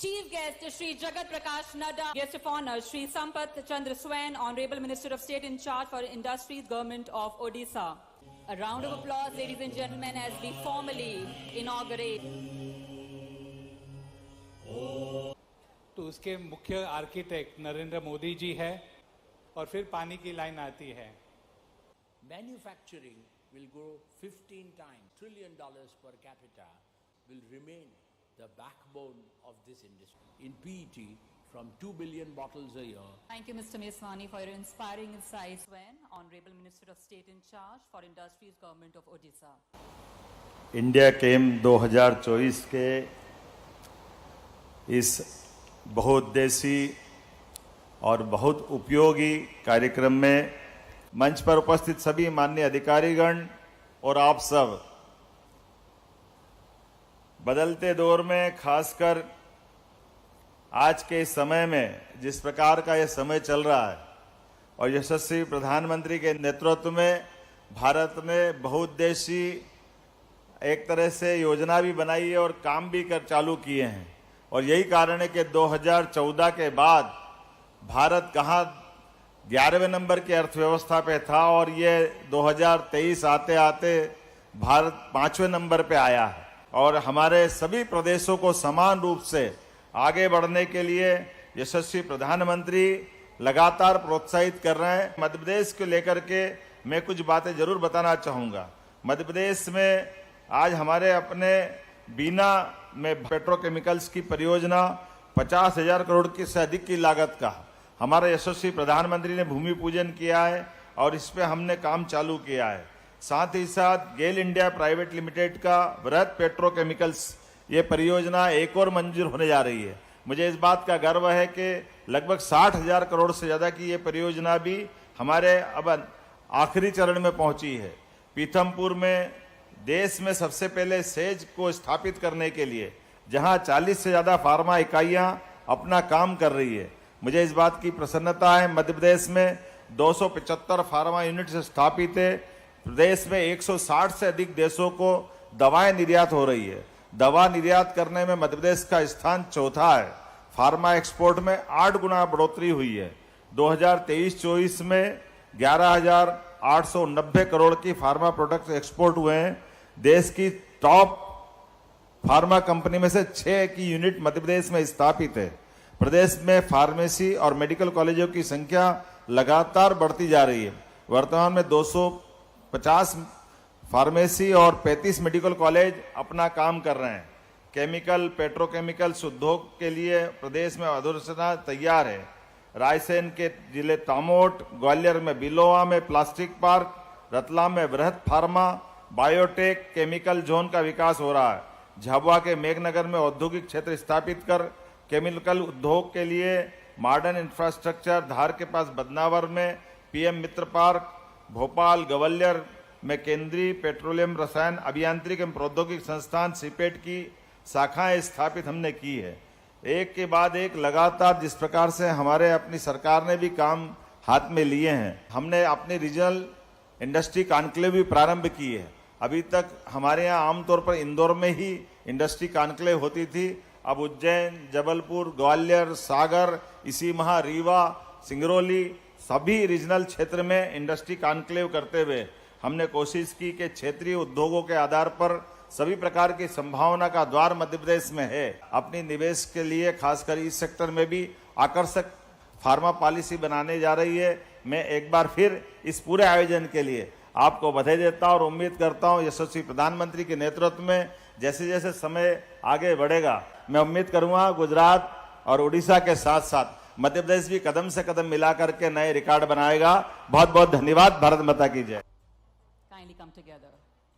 Chief guest Shri Jagat Prakash Nadda, guest of honor Shri Sampath Chandra Swain, Honorable Minister of State in charge for Industries, Government of Odisha. A round of applause, ladies and gentlemen, as we formally inaugurate. तो उसके मुख्य architect Narendra Modi ji है और फिर पानी की line आती है. Manufacturing will grow 15 times. $1 trillion per capita will remain the backbone of this industry. In PET, from 2 billion bottles a year. Thank you, Mr. Meswani, for your inspiring insights. When Honorable Minister of State in charge for Industries, Government of Odisha. India Chem 2024 के इस बहुउद्देशीय और बहुत उपयोगी कार्यक्रम में मंच पर उपस्थित सभी माननीय अधिकारीगण और आप सब, बदलते दौर में खासकर आज के समय में जिस प्रकार का यह समय चल रहा है और यशस्वी प्रधानमंत्री के नेतृत्व में भारत ने बहुउद्देशीय एक तरह से योजना भी बनाई है और काम भी कर चालू किए हैं. और यही कारण है कि 2014 के बाद भारत कहाँ 11वें नंबर की अर्थव्यवस्था पे था और ये 2023 आते आते भारत 5वें नंबर पे आया है. और हमारे सभी प्रदेशों को समान रूप से आगे बढ़ने के लिए यशस्वी प्रधानमंत्री लगातार प्रोत्साहित कर रहे हैं. मध्य प्रदेश को लेकर के मैं कुछ बातें जरूर बताना चाहूँगा. मध्य प्रदेश में आज हमारे अपने बीना में पेट्रोकेमिकल्स की परियोजना 50,000 करोड़ की से अधिक की लागत का हमारे यशस्वी प्रधानमंत्री ने भूमि पूजन किया है और इस पे हमने काम चालू किया है. साथ ही साथ गेल इंडिया प्राइवेट लिमिटेड का वृहत पेट्रोकेमिकल्स ये परियोजना एक और मंजूर होने जा रही है. मुझे इस बात का गर्व है कि लगभग 60,000 करोड़ से ज्यादा की ये परियोजना भी हमारे अब आखिरी चरण में पहुंची है. पीथमपुर में देश में सबसे पहले सेज को स्थापित करने के लिए जहां 40 से ज्यादा फार्मा इकाइयां अपना काम कर रही है. मुझे इस बात की प्रसन्नता है. मध्य प्रदेश में 275 फार्मा यूनिट स्थापित है. प्रदेश में 160 से अधिक देशों को दवाएं निर्यात हो रही है. दवा निर्यात करने में मध्य प्रदेश का स्थान चौथा है. फार्मा एक्सपोर्ट में 8 गुना बढ़ोतरी हुई है. 2023-24 में 11,890 करोड़ की फार्मा प्रोडक्ट्स एक्सपोर्ट हुए हैं. देश की टॉप फार्मा कंपनी में से 6 की यूनिट मध्य प्रदेश में स्थापित है. प्रदेश में फार्मेसी और मेडिकल कॉलेजों की संख्या लगातार बढ़ती जा रही है. वर्तमान में 250 फार्मेसी और 35 मेडिकल कॉलेज अपना काम कर रहे हैं. केमिकल पेट्रोकेमिकल्स उद्योग के लिए प्रदेश में अधोसंरचना तैयार है. रायसेन के जिले तामोट, ग्वालियर में बिलोवा में प्लास्टिक पार्क, रतलाम में वृहत फार्मा बायोटेक केमिकल जोन का विकास हो रहा है. झाबुआ के मेघनगर में औद्योगिक क्षेत्र स्थापित कर केमिकल उद्योग के लिए मॉडर्न इंफ्रास्ट्रक्चर, धार के पास बदनावर में पीएम मित्र पार्क, भोपाल ग्वालियर में केंद्रीय पेट्रोलियम रसायन अभियांत्रिकी एवं प्रौद्योगिक संस्थान सीपेट की शाखाएं स्थापित हमने की है. एक के बाद एक लगातार जिस प्रकार से हमारे अपनी सरकार ने भी काम हाथ में लिए हैं. हमने अपनी रीजनल इंडस्ट्री कॉन्क्लेव भी प्रारंभ की है. अभी तक हमारे यहाँ आमतौर पर इंदौर में ही इंडस्ट्री कॉन्क्लेव होती थी. अब उज्जैन, जबलपुर, ग्वालियर, सागर, इसी माह रीवा, सिंगरौली सभी रीजनल क्षेत्र में इंडस्ट्री कॉन्क्लेव करते हुए हमने कोशिश की कि क्षेत्रीय उद्योगों के आधार पर सभी प्रकार की संभावना का द्वार मध्य प्रदेश में है. अपनी निवेश के लिए खासकर इस सेक्टर में भी आकर्षक फार्मा पॉलिसी बनाने जा रही है. मैं एक बार फिर इस पूरे आयोजन के लिए आपको बधाई देता हूं और उम्मीद करता हूं यशस्वी प्रधानमंत्री के नेतृत्व में जैसे जैसे समय आगे बढ़ेगा मैं उम्मीद करूंगा गुजरात और उड़ीसा के साथ साथ मध्य प्रदेश भी कदम से कदम मिला करके नए रिकॉर्ड बनाएगा. बहुत बहुत धन्यवाद. भारत माता की जय. Kindly come together.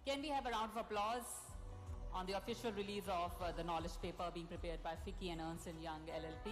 Can we have a round of applause on the official release of the knowledge paper being prepared by FICCI and Ernst & Young LLP?